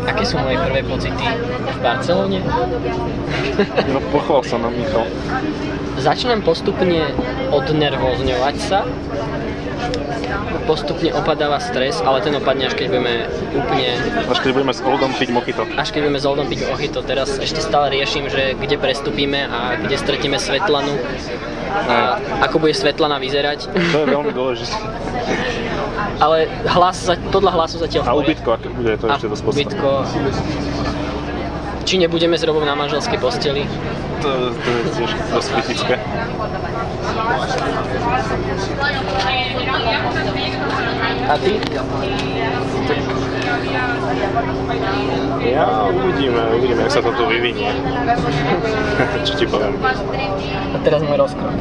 Aké sú moje prvé pocity v Barcelone? No pochvál sa nám, Michal. Začínam postupne odnervózňovať sa. Postupne opadáva stres, ale ten opadne až keď budeme úplne... Až keď budeme s Oldom piť mojito. Až keď budeme s Oldom piť mojito. Teraz ešte stále riešim, že kde prestúpime a kde stretneme Svetlanu. A ako bude Svetlana vyzerať. To je veľmi dôležité. Ale podľa hlasu zatiaľ... A ubytko, aké bude, to ešte dosť podstatné. Ubytko... Či nebudeme s Robom na manželskej posteli? To je tiež dosť kritické. A ty? Ja uvidíme, jak sa toto vyvinie. Čo ti poviem. A teraz môj rozkrok.